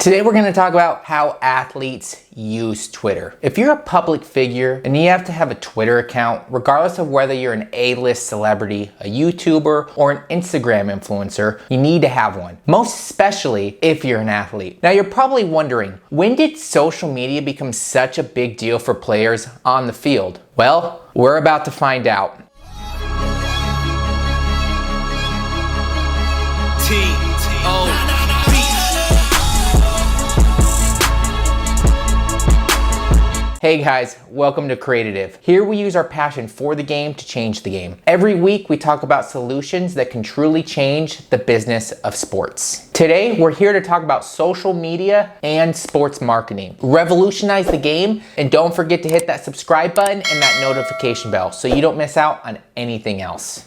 Today we're going to talk about how athletes use Twitter. If you're a public figure and you have to have a Twitter account, regardless of whether you're an A-list celebrity, a YouTuber, or an Instagram influencer, you need to have one. Most especially if you're an athlete. Now you're probably wondering, when did social media become such a big deal for players on the field? Well, we're about to find out. Hey guys, welcome to Creatitive. Here we use our passion for the game to change the game. Every week we talk about solutions that can truly change the business of sports. Today we're here to talk about social media and sports marketing. Revolutionize the game, and don't forget to hit that subscribe button and that notification bell so you don't miss out on anything else.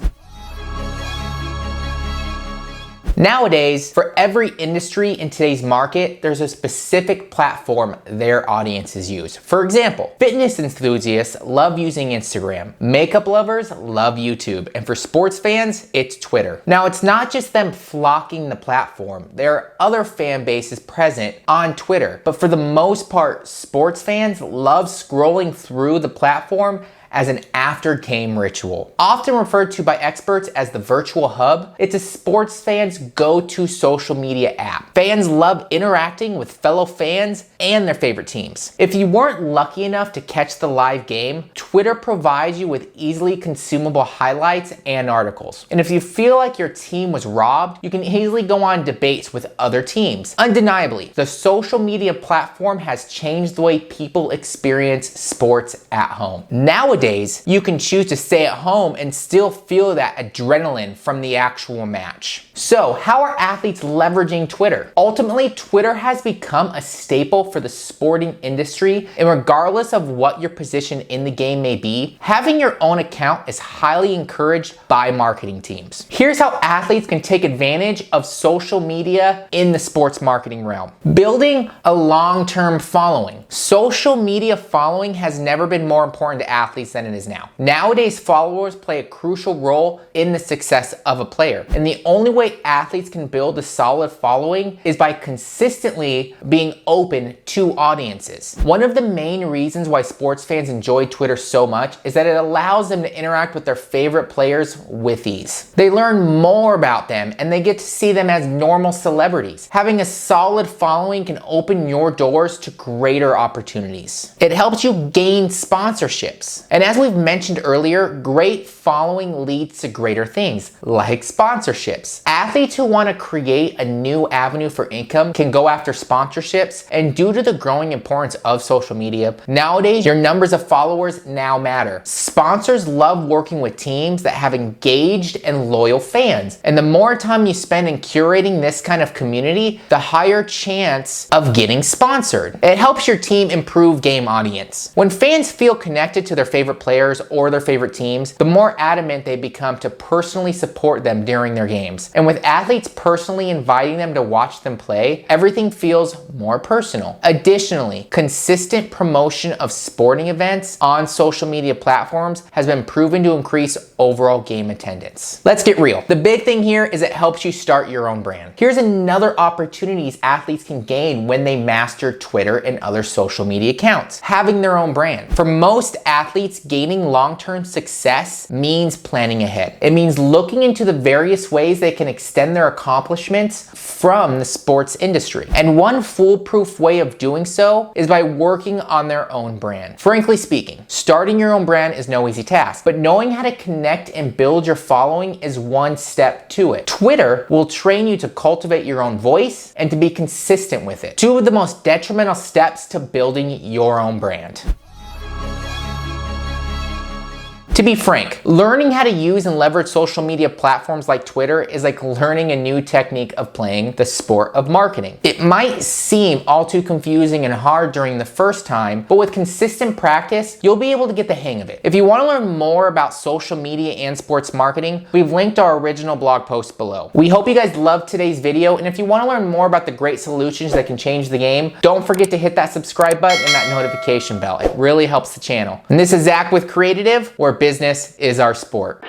Nowadays, for every industry in today's market, there's a specific platform their audiences use. For example, fitness enthusiasts love using Instagram, makeup lovers love YouTube, and for sports fans, it's Twitter. Now, it's not just them flocking the platform. There are other fan bases present on Twitter, but for the most part, sports fans love scrolling through the platform as an after-game ritual. Often referred to by experts as the virtual hub, it's a sports fan's go-to social media app. Fans love interacting with fellow fans and their favorite teams. If you weren't lucky enough to catch the live game, Twitter provides you with easily consumable highlights and articles. And if you feel like your team was robbed, you can easily go on debates with other teams. Undeniably, the social media platform has changed the way people experience sports at home. Nowadays, you can choose to stay at home and still feel that adrenaline from the actual match. So, how are athletes leveraging Twitter? Ultimately, Twitter has become a staple for the sporting industry, and regardless of what your position in the game may be, having your own account is highly encouraged by marketing teams. Here's how athletes can take advantage of social media in the sports marketing realm. Building a long-term following. Social media following has never been more important to athletes than it is now. Nowadays, followers play a crucial role in the success of a player. And the only way athletes can build a solid following is by consistently being open to audiences. One of the main reasons why sports fans enjoy Twitter so much is that it allows them to interact with their favorite players with ease. They learn more about them and they get to see them as normal celebrities. Having a solid following can open your doors to greater opportunities. It helps you gain sponsorships. And as we've mentioned earlier, great following leads to greater things, like sponsorships. Athletes who want to create a new avenue for income can go after sponsorships, and due to the growing importance of social media, nowadays your numbers of followers now matter. Sponsors love working with teams that have engaged and loyal fans, and the more time you spend in curating this kind of community, the higher chance of getting sponsored. It helps your team improve game audience. When fans feel connected to their favorite players or their favorite teams, the more adamant they become to personally support them during their games. And with athletes personally inviting them to watch them play, everything feels more personal. Additionally, consistent promotion of sporting events on social media platforms has been proven to increase overall game attendance. Let's get real. The big thing here is it helps you start your own brand. Here's another opportunities athletes can gain when they master Twitter and other social media accounts: having their own brand. For most athletes, gaining long-term success means planning ahead. It means looking into the various ways they can extend their accomplishments from the sports industry. And one foolproof way of doing so is by working on their own brand. Frankly speaking, starting your own brand is no easy task, but knowing how to connect and build your following is one step to it. Twitter will train you to cultivate your own voice and to be consistent with it. Two of the most detrimental steps to building your own brand. To be frank, learning how to use and leverage social media platforms like Twitter is like learning a new technique of playing the sport of marketing. It might seem all too confusing and hard during the first time, but with consistent practice, you'll be able to get the hang of it. If you want to learn more about social media and sports marketing, we've linked our original blog post below. We hope you guys loved today's video, and if you want to learn more about the great solutions that can change the game, don't forget to hit that subscribe button and that notification bell. It really helps the channel. And this is Zach with Creatitive, where business is our sport.